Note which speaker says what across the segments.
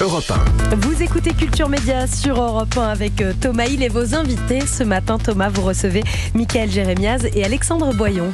Speaker 1: Europe 1.
Speaker 2: Vous écoutez Culture Média sur Europe 1 avec Thomas Hill et vos invités. Ce matin, Thomas, vous recevez Michaël Jérémiaz et Alexandre Boyon.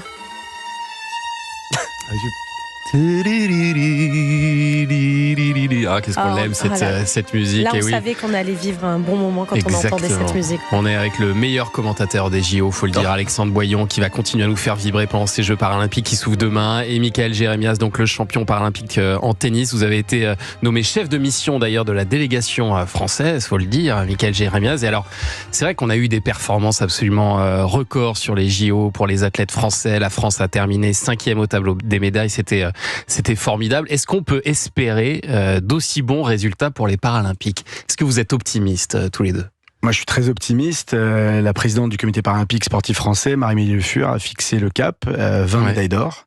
Speaker 3: Ah, qu'est-ce qu'on l'aime cette musique.
Speaker 2: Là, on
Speaker 3: et oui.
Speaker 2: savait qu'on allait vivre un bon moment quand on entendait cette musique.
Speaker 3: On est avec le meilleur commentateur des JO, faut le dire, Alexandre Boyon, qui va continuer à nous faire vibrer pendant ces Jeux paralympiques qui s'ouvrent demain, et Michaël Jérémiaz, donc le champion paralympique en tennis. Vous avez été nommé chef de mission d'ailleurs de la délégation française, faut le dire, Michaël Jérémiaz. Et alors, c'est vrai qu'on a eu des performances absolument records sur les JO pour les athlètes français. La France a terminé 5e au tableau des médailles. C'était formidable. Est-ce qu'on peut espérer d'aussi bons résultats pour les Paralympiques ? Est-ce que vous êtes optimistes tous les deux ?
Speaker 4: Moi, je suis très optimiste. La présidente du comité paralympique sportif français, Marie-Mélie Le Fur, a fixé le cap, 20 médailles d'or.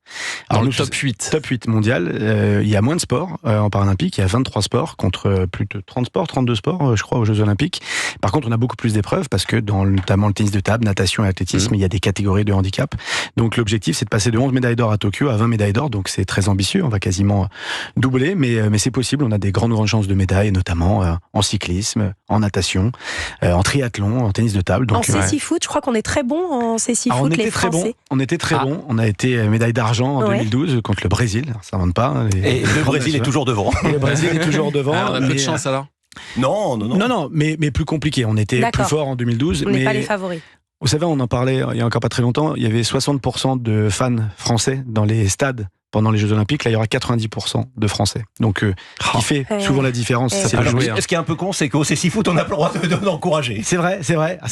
Speaker 3: Dans le top 8.
Speaker 4: Top 8 mondial. Il y a moins de sports en paralympique. Il y a 23 sports contre plus de 30 sports, 32 sports, je crois, aux Jeux olympiques. Par contre, on a beaucoup plus d'épreuves parce que dans notamment le tennis de table, natation et athlétisme, il y a des catégories de handicap. Donc, l'objectif, c'est de passer de 11 médailles d'or à Tokyo à 20 médailles d'or. Donc, c'est très ambitieux. On va quasiment doubler, mais c'est possible. On a des grandes chances de médailles, notamment en cyclisme, en natation, en triathlon, en tennis de table. Donc,
Speaker 2: en cécifoot, je crois qu'on est très bon en cécifoot, les Français.
Speaker 4: On était très bon. On a été médaille d'argent en 2012 contre le Brésil. Ça invente pas.
Speaker 5: Et le Brésil est toujours devant.
Speaker 4: Et le Brésil est toujours devant.
Speaker 3: On a peu de chance alors.
Speaker 4: Non, mais plus compliqué. On était plus fort en 2012.
Speaker 2: On n'est pas les favoris.
Speaker 4: Vous savez, on en parlait il y a encore pas très longtemps. Il y avait 60% de fans français dans les stades pendant les Jeux Olympiques. Là, il y aura 90% de Français. Donc, qui fait souvent la différence.
Speaker 5: Ce qui est un peu con, c'est qu'au cécifoot, on n'a pas le droit d'encourager.
Speaker 4: C'est vrai.
Speaker 2: Ah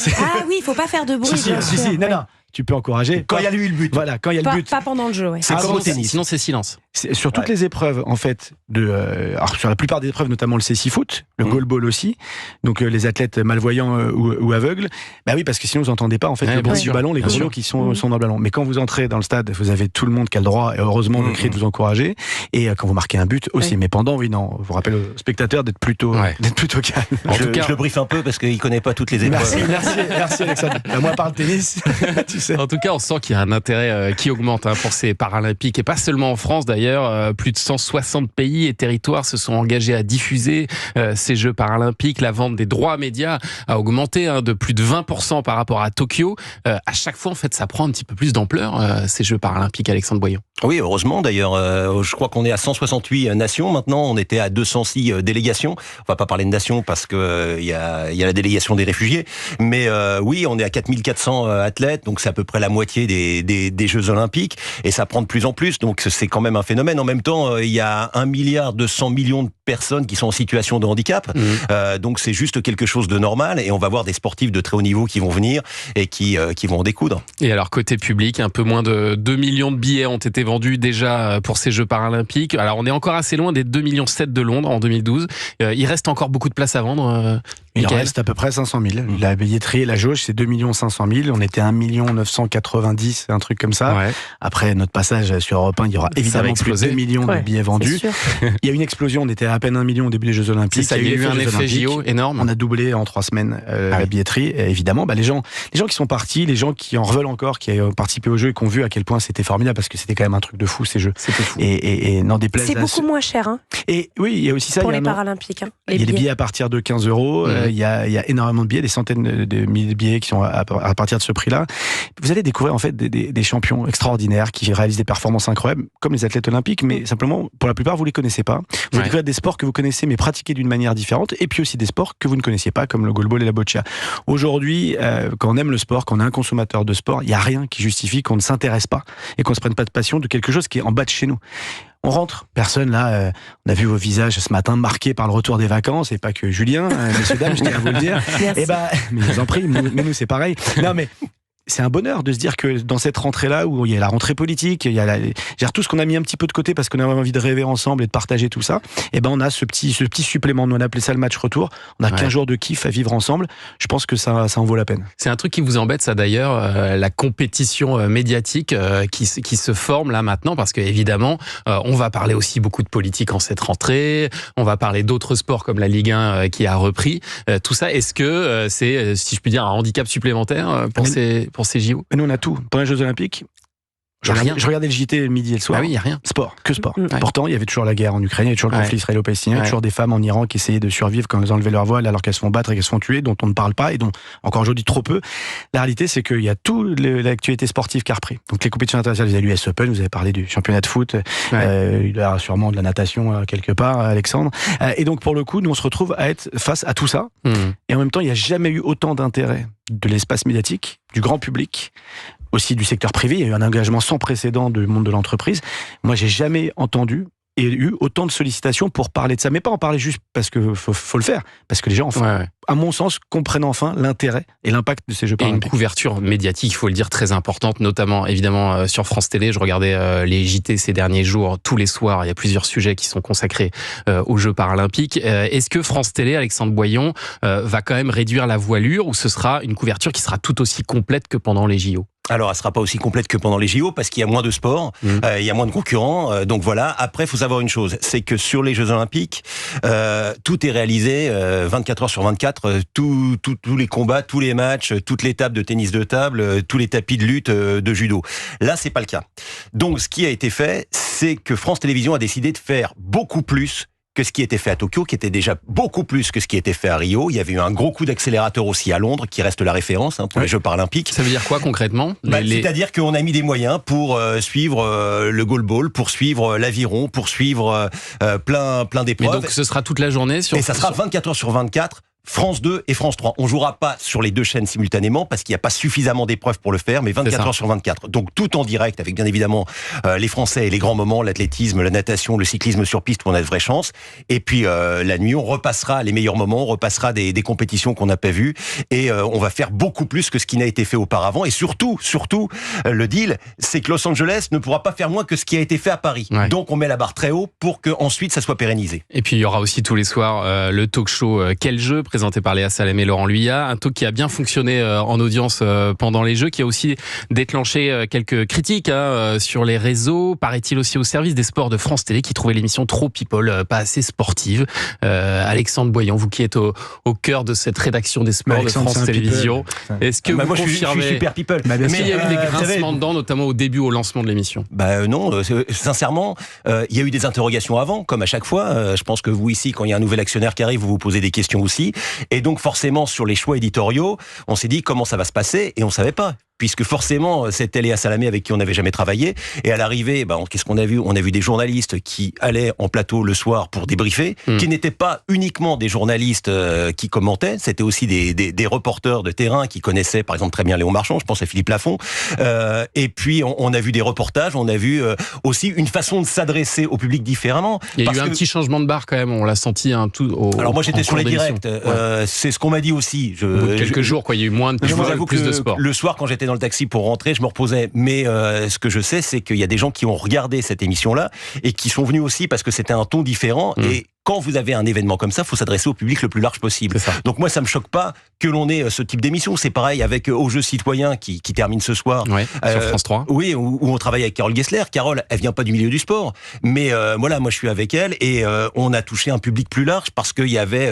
Speaker 2: oui, il faut pas faire de bruit.
Speaker 4: Si. Non. Tu peux encourager.
Speaker 5: Quand il y a eu le but.
Speaker 4: Voilà, quand il y a le but.
Speaker 2: Pas pendant le jeu, ouais.
Speaker 3: C'est comme au tennis. Sinon, c'est silence.
Speaker 4: Sur toutes les épreuves, en fait, alors sur la plupart des épreuves, notamment le cécifoot, le goalball aussi, donc les athlètes malvoyants ou aveugles, bah oui, parce que sinon vous n'entendez pas, en fait, les bruits du ballon, les goalots qui sont dans le ballon. Mais quand vous entrez dans le stade, vous avez tout le monde qui a le droit, et heureusement, de crier, de vous encourager, et quand vous marquez un but aussi. Mais pendant, vous rappelle aux spectateurs d'être plutôt calme.
Speaker 5: Je le briefe un peu parce qu'il ne connaît pas toutes les épreuves.
Speaker 4: Merci Alexandre. Moi, par le tennis, tu sais.
Speaker 3: En tout cas, on sent qu'il y a un intérêt qui augmente pour ces Paralympiques, et pas seulement en France d'ailleurs. Plus de 160 pays et territoires se sont engagés à diffuser ces Jeux paralympiques. La vente des droits médias a augmenté de plus de 20% par rapport à Tokyo. À chaque fois, en fait, ça prend un petit peu plus d'ampleur, ces Jeux paralympiques, Alexandre Boyon.
Speaker 5: Oui, heureusement d'ailleurs. Je crois qu'on est à 168 nations maintenant. On était à 206 délégations. On va pas parler de nations parce que il y a la délégation des réfugiés. Mais oui, on est à 4400 athlètes. Donc c'est à peu près la moitié des Jeux olympiques. Et ça prend de plus en plus. Donc c'est quand même un phénomène. En même temps, il y a 1,2 milliard de personnes qui sont en situation de handicap. Donc c'est juste quelque chose de normal. Et on va voir des sportifs de très haut niveau qui vont venir et qui vont en découdre.
Speaker 3: Et alors côté public, un peu moins de 2 millions de billets ont été vendus déjà pour ces Jeux paralympiques. Alors on est encore assez loin des 2,7 millions de Londres en 2012. Il reste encore beaucoup de place à vendre.
Speaker 4: Il reste à peu près 500 000. La billetterie, la jauge, c'est 2 500 000. On était à 1 990 000, un truc comme ça. Ouais. Après notre passage sur Europe 1, il y aura évidemment plus de 2 millions de billets vendus. Il y a une explosion, on était à peine 1 million au début des Jeux Olympiques.
Speaker 3: Ça, il y a eu un effet JO énorme.
Speaker 4: On a doublé en 3 semaines la billetterie. Et évidemment, les gens qui sont partis, les gens qui en veulent encore, qui ont participé au jeu et qui ont vu à quel point c'était formidable, parce que c'était quand même un truc de fou, ces Jeux.
Speaker 3: C'était fou.
Speaker 4: Et n'en déplaise.
Speaker 2: C'est beaucoup moins cher.
Speaker 4: Et oui, il y a aussi ça.
Speaker 2: Pour les Paralympiques.
Speaker 4: Il y a des billets à partir de 15 €. Il y a énormément de billets, des centaines de milliers de billets qui sont à partir de ce prix-là. Vous allez découvrir en fait des champions extraordinaires qui réalisent des performances incroyables, comme les athlètes olympiques, mais simplement, pour la plupart, vous les connaissez pas. Vous allez découvrir des sports que vous connaissez, mais pratiqués d'une manière différente, et puis aussi des sports que vous ne connaissiez pas, comme le goalball et la boccia. Aujourd'hui, quand on aime le sport, quand on est un consommateur de sport, il n'y a rien qui justifie qu'on ne s'intéresse pas et qu'on ne se prenne pas de passion de quelque chose qui est en bas de chez nous. On rentre, personne là, on a vu vos visages ce matin marqués par le retour des vacances, et pas que Julien, messieurs, dames, je tiens à vous le dire. Et mais je vous en prie, mais nous c'est pareil. Non mais c'est un bonheur de se dire que dans cette rentrée-là, où il y a la rentrée politique, il y a tout ce qu'on a mis un petit peu de côté parce qu'on avait envie de rêver ensemble et de partager tout ça, et on a ce petit supplément. Nous on a appelé ça le match retour. On a 15 jours de kiff à vivre ensemble. Je pense que ça en vaut la peine.
Speaker 3: C'est un truc qui vous embête, ça d'ailleurs, la compétition médiatique qui se forme là maintenant, parce que évidemment, on va parler aussi beaucoup de politique en cette rentrée. On va parler d'autres sports comme la Ligue 1 qui a repris. Tout ça, est-ce que c'est, si je puis dire, un handicap supplémentaire pour ces JO?
Speaker 4: Nous on a tout. Pendant les Jeux Olympiques, Je regardais le JT le midi et le soir.
Speaker 3: Ah oui, il n'y a rien.
Speaker 4: Sport, que sport.
Speaker 3: Ouais.
Speaker 4: Pourtant, il y avait toujours la guerre en Ukraine, il y avait toujours le conflit israélo-palestinien, toujours des femmes en Iran qui essayaient de survivre quand elles enlevaient leur voile alors qu'elles se font battre et qu'elles se font tuer, dont on ne parle pas et dont encore aujourd'hui trop peu. La réalité, c'est qu'il y a toute l'actualité sportive qui a repris. Donc les compétitions internationales, vous avez l'US Open, vous avez parlé du championnat de foot, il y a sûrement de la natation quelque part, Alexandre. Et donc pour le coup, nous on se retrouve à être face à tout ça. Et en même temps, il n'y a jamais eu autant d'intérêt de l'espace médiatique, du grand public, aussi du secteur privé. Il y a eu un engagement sans précédent du monde de l'entreprise. Moi, j'ai jamais entendu et eu autant de sollicitations pour parler de ça, mais pas en parler juste parce que faut le faire, parce que les gens, à mon sens, comprennent enfin l'intérêt et l'impact de ces Jeux paralympiques.
Speaker 3: Et une couverture médiatique, il faut le dire, très importante, notamment évidemment sur France Télé. Je regardais les JT ces derniers jours, tous les soirs, il y a plusieurs sujets qui sont consacrés aux Jeux paralympiques. Est-ce que France Télé, Alexandre Boyon, va quand même réduire la voilure ou ce sera une couverture qui sera tout aussi complète que pendant les JO ?
Speaker 5: Alors, elle sera pas aussi complète que pendant les JO parce qu'il y a moins de sport, il y a moins de concurrents. Donc voilà. Après, il faut savoir une chose, c'est que sur les Jeux Olympiques, tout est réalisé 24 heures sur 24. Tous les combats, tous les matchs, toutes les tables de tennis de table, tous les tapis de lutte, de judo. Là, c'est pas le cas. Donc, ce qui a été fait, c'est que France Télévisions a décidé de faire beaucoup plus que ce qui était fait à Tokyo, qui était déjà beaucoup plus que ce qui était fait à Rio. Il y avait eu un gros coup d'accélérateur aussi à Londres, qui reste la réflexe pour les Jeux paralympiques.
Speaker 3: Ça veut dire quoi concrètement ?
Speaker 5: C'est-à-dire qu'on a mis des moyens pour suivre le goalball, pour suivre l'aviron, pour suivre plein d'épreuves.
Speaker 3: Mais donc ce sera toute la journée sur...
Speaker 5: Et ça sera 24 heures sur 24. France 2 et France 3. On jouera pas sur les deux chaînes simultanément parce qu'il n'y a pas suffisamment d'épreuves pour le faire, mais 24 heures sur 24. Donc tout en direct avec bien évidemment les Français et les grands moments, l'athlétisme, la natation, le cyclisme sur piste où on a de vraies chances. Et puis la nuit, on repassera les meilleurs moments, on repassera des compétitions qu'on n'a pas vues et on va faire beaucoup plus que ce qui n'a été fait auparavant. Et surtout, le deal, c'est que Los Angeles ne pourra pas faire moins que ce qui a été fait à Paris. Ouais. Donc on met la barre très haut pour que ensuite ça soit pérennisé.
Speaker 3: Et puis il y aura aussi tous les soirs le talk show Quel jeu présenté par Léa Salamé et Laurent Luyat, un talk qui a bien fonctionné en audience pendant les Jeux, qui a aussi déclenché quelques critiques sur les réseaux, paraît-il aussi au service des sports de France Télé, qui trouvait l'émission trop people, pas assez sportive. Alexandre Boyon, vous qui êtes au cœur de cette rédaction des sports de France Télévisions, est-ce que vous confirmez...
Speaker 5: Je suis super people.
Speaker 3: Mais il y a eu des grincements dedans, notamment au début, au lancement de l'émission.
Speaker 5: Non, sincèrement, il y a eu des interrogations avant, comme à chaque fois. Je pense que vous ici, quand il y a un nouvel actionnaire qui arrive, vous vous posez des questions aussi. Et donc forcément, sur les choix éditoriaux, on s'est dit comment ça va se passer et on savait pas. Puisque forcément, c'était Léa Salamé avec qui on n'avait jamais travaillé. Et à l'arrivée, qu'est-ce qu'on a vu ? On a vu des journalistes qui allaient en plateau le soir pour débriefer, qui n'étaient pas uniquement des journalistes qui commentaient, c'était aussi des reporters de terrain qui connaissaient, par exemple, très bien Léon Marchand, je pense à Philippe Lafont. Et puis, on a vu des reportages, on a vu aussi une façon de s'adresser au public différemment.
Speaker 3: Il y a eu un petit changement de barre quand même, on l'a senti
Speaker 5: Alors moi, j'étais sur les directs. C'est ce qu'on m'a dit aussi.
Speaker 3: Au bout de quelques jours, il y a eu moins de plus de sport.
Speaker 5: Le soir, quand j'étais dans le taxi pour rentrer, je me reposais. Mais ce que je sais, c'est qu'il y a des gens qui ont regardé cette émission-là et qui sont venus aussi parce que c'était un ton différent. Et quand vous avez un événement comme ça, il faut s'adresser au public le plus large possible. Donc moi, ça me choque pas que l'on ait ce type d'émission. C'est pareil avec Au Jeu Citoyen qui termine ce soir.
Speaker 3: Sur France 3.
Speaker 5: Oui, où on travaille avec Carole Gessler. Carole, elle vient pas du milieu du sport. Mais moi je suis avec elle et on a touché un public plus large parce qu'il y avait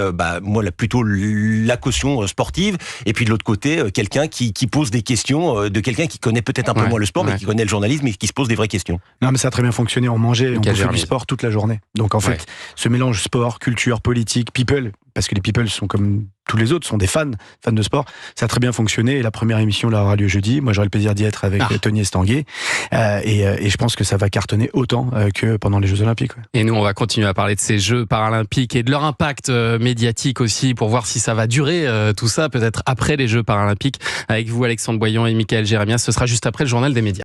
Speaker 5: plutôt la caution sportive et puis de l'autre côté, quelqu'un qui pose des questions de quelqu'un qui connaît peut-être un peu moins le sport, mais qui connaît le journalisme et qui se pose des vraies questions.
Speaker 4: Non, mais ça a très bien fonctionné. On mangeait, on bouffait du sport toute la journée. Donc en fait, ce mélange sport, culture, politique, people, parce que les people sont comme tous les autres, sont des fans de sport. Ça a très bien fonctionné et la première émission là aura lieu jeudi. Moi, j'aurai le plaisir d'y être avec Tony Estanguet et je pense que ça va cartonner autant que pendant les Jeux Olympiques.
Speaker 3: Et nous, on va continuer à parler de ces Jeux paralympiques et de leur impact médiatique aussi pour voir si ça va durer tout ça, peut-être après les Jeux paralympiques. Avec vous, Alexandre Boyon et Michaël Jérémias, ce sera juste après le journal des médias.